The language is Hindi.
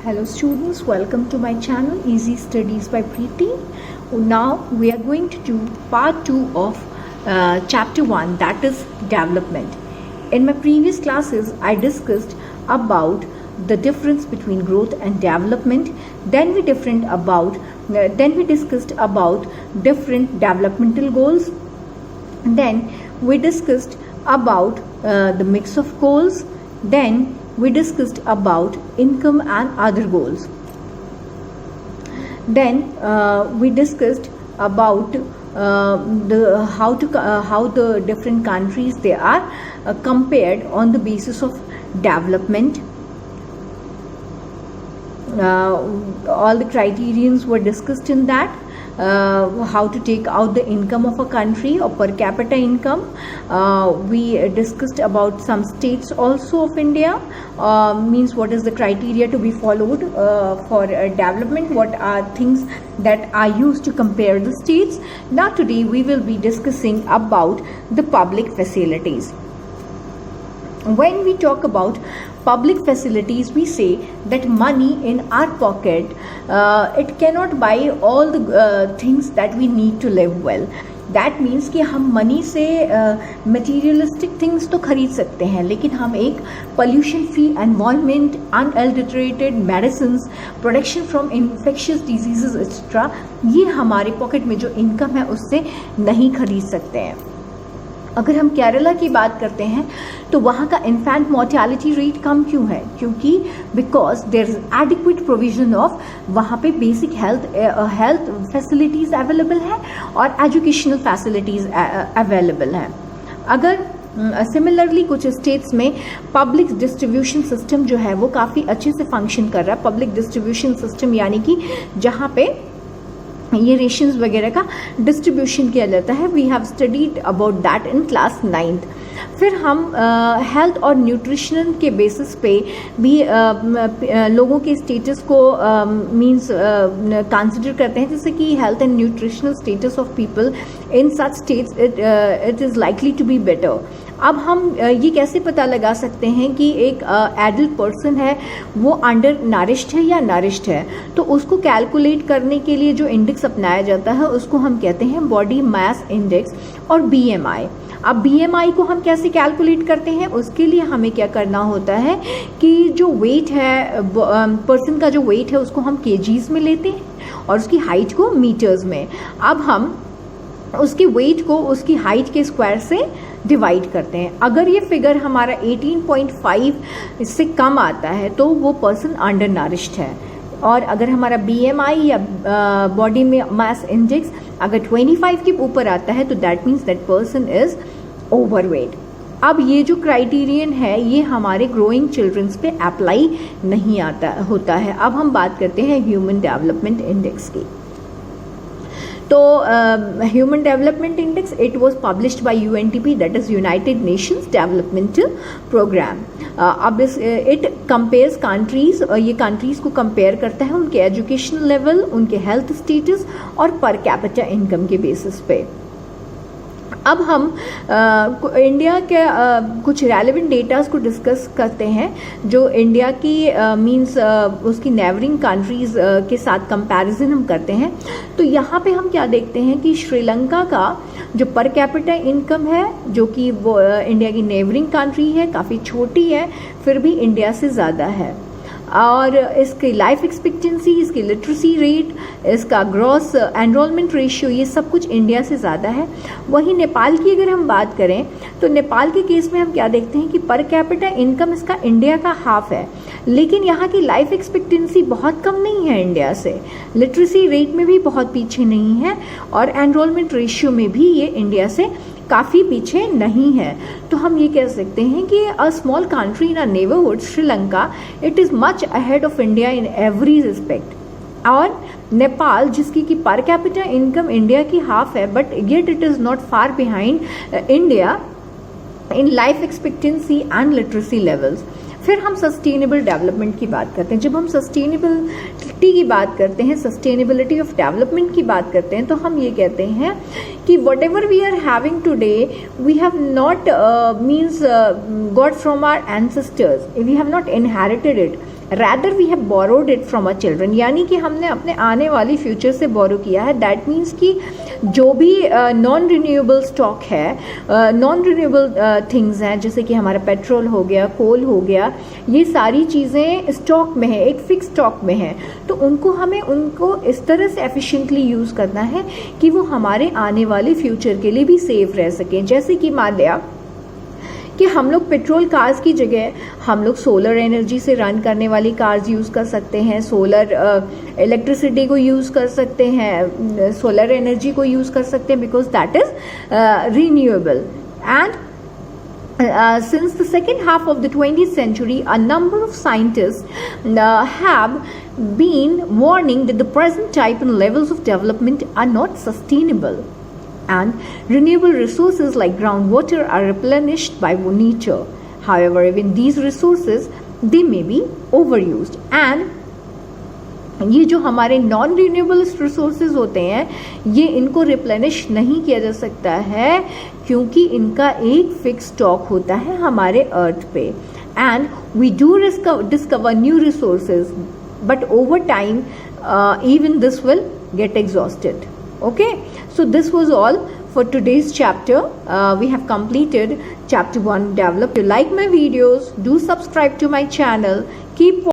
Hello students, welcome to my channel Easy Studies by Preeti. Now we are going to do part 2 of chapter 1, that is development. In my previous classes I discussed about the difference between growth and development. Then we discussed about different developmental goals. Then we discussed about the mix of goals. Then we discussed about income and other goals. Then we discussed about how the different countries they are compared on the basis of development. All the criterions were discussed in that. How to take out the income of a country or per capita income. We discussed about some states also of India, means what is the criteria to be followed for development, what are things that are used to compare the states. Now today we will be discussing about the public facilities. When we talk about public facilities, we say that money in our pocket, it cannot buy all the things that we need to live well. That means कि हम मनी से materialistic things तो खरीद सकते हैं, लेकिन हम एक pollution free environment, unadulterated medicines, protection from infectious diseases etc. ये हमारे पॉकेट में जो इनकम है उससे नहीं खरीद सकते हैं. अगर हम केरला की बात करते हैं तो वहाँ का इन्फेंट मोर्टेलिटी रेट कम क्यों है? क्योंकि because there is adequate provision of, वहाँ पे बेसिक हेल्थ फैसिलिटीज़ अवेलेबल है और एजुकेशनल फैसिलिटीज़ अवेलेबल हैं. अगर सिमिलरली कुछ स्टेट्स में पब्लिक डिस्ट्रीब्यूशन सिस्टम जो है वो काफ़ी अच्छे से फंक्शन कर रहा है. पब्लिक डिस्ट्रीब्यूशन सिस्टम यानी कि जहाँ पे ये रेशंस वगैरह का डिस्ट्रीब्यूशन किया जाता है. We have studied about that in class 9th. फिर हम हेल्थ और न्यूट्रिशन के बेसिस पे भी लोगों के स्टेटस को मींस कंसिडर करते हैं, जैसे कि health and nutritional status of people in such states it is likely to be better. अब हम ये कैसे पता लगा सकते हैं कि एक एडल्ट पर्सन है वो अंडर नरिश्ड है या नरिश्ड है? तो उसको कैलकुलेट करने के लिए जो इंडेक्स अपनाया जाता है उसको हम कहते हैं बॉडी मास इंडेक्स और BMI. अब BMI को हम कैसे कैलकुलेट करते हैं? उसके लिए हमें क्या करना होता है कि जो वेट है पर्सन का, जो वेट है उसको हम kgs में लेते हैं और उसकी हाइट को मीटर्स में. अब हम उसके वेट को उसकी हाइट के स्क्वायर से डिवाइड करते हैं. अगर ये फिगर हमारा 18.5 से कम आता है तो वो पर्सन अंडर नरिश्ड है. और अगर हमारा BMI या बॉडी मास इंडेक्स अगर 25 के ऊपर आता है तो that means that person is overweight. अब ये जो क्राइटेरियन है ये हमारे ग्रोइंग चिल्ड्रंस पे अप्लाई नहीं होता है. अब हम बात करते हैं ह्यूमन डेवलपमेंट इंडेक्स की. तो human development index it was published by UNDP, that is United Nations developmental program. अब इट कंपेयर्स कंट्रीज, ये कंट्रीज को कंपेयर करता है उनके एजुकेशनल लेवल, उनके हेल्थ स्टेटस और पर कैपिटा इनकम के बेसिस पे. अब हम इंडिया के कुछ रेलेवेंट डेटास को डिस्कस करते हैं जो इंडिया की मींस उसकी नेबरिंग कंट्रीज़ के साथ कंपैरिजन हम करते हैं. तो यहाँ पे हम क्या देखते हैं कि श्रीलंका का जो पर कैपिटा इनकम है जो कि वो इंडिया की नेबरिंग कंट्री है, काफ़ी छोटी है फिर भी इंडिया से ज़्यादा है. और इसकी लाइफ एक्सपेक्टेंसी, इसकी लिटरेसी रेट, इसका ग्रॉस एनरोलमेंट रेशियो ये सब कुछ इंडिया से ज़्यादा है. वहीं नेपाल की अगर हम बात करें तो नेपाल के केस में हम क्या देखते हैं कि पर कैपिटा इनकम इसका इंडिया का हाफ है, लेकिन यहाँ की लाइफ एक्सपेक्टेंसी बहुत कम नहीं है इंडिया से. लिटरेसी रेट में भी बहुत पीछे नहीं है और एनरोलमेंट रेशियो में भी ये इंडिया से काफ़ी पीछे नहीं है. तो हम ये कह सकते हैं कि a small country in a neighbourhood Sri Lanka it is much ahead of India in every respect. और नेपाल जिसकी कि पर कैपिटा इनकम इंडिया की हाफ है but yet it is not far behind India in life expectancy and literacy levels. फिर हम सस्टेनेबल डेवलपमेंट की बात करते हैं. जब हम सस्टेनेबिलिटी की बात करते हैं, सस्टेनेबिलिटी ऑफ डेवलपमेंट की बात करते हैं, तो हम ये कहते हैं कि whatever we are having today we have not means got from our ancestors, we have not inherited it. rather we have borrowed it from our children, यानी कि हमने अपने आने वाली फ्यूचर से बोरो किया है। दैट मीन्स कि जो भी नॉन रिन्यूएबल स्टॉक है, नॉन रिन्यूएबल थिंग्स हैं, जैसे कि हमारा पेट्रोल हो गया, कोल हो गया, ये सारी चीज़ें स्टॉक में है, एक फिक्स स्टॉक में है, तो उनको इस तरह से एफिशिएंटली यूज़ करना है कि वो हमारे आने वाले फ्यूचर के लिए भी सेफ रह सकें। जैसे कि मान लिया कि हम लोग पेट्रोल कार्स की जगह हम लोग सोलर एनर्जी से रन करने वाली कार्स यूज़ कर सकते हैं, सोलर इलेक्ट्रिसिटी को यूज़ कर सकते हैं, सोलर एनर्जी को यूज़ कर सकते हैं, because that is renewable. And since the second half of the 20th century, a number of scientists have been warning that the present type and levels of development are not sustainable, and renewable resources like groundwater are replenished by nature. However, even these resources, they may be overused, and ये जो हमारे नॉन रिन्यूएबल रिसोर्सेज होते हैं, ये इनको रिप्लेनिश नहीं किया जा सकता है क्योंकि इनका एक फिक्स स्टॉक होता है हमारे अर्थ पे। And we do discover new resources, but over time even this will get exhausted. Okay, so this was all for today's chapter. We have completed chapter 1, develop. If you like my videos, do subscribe to my channel. Keep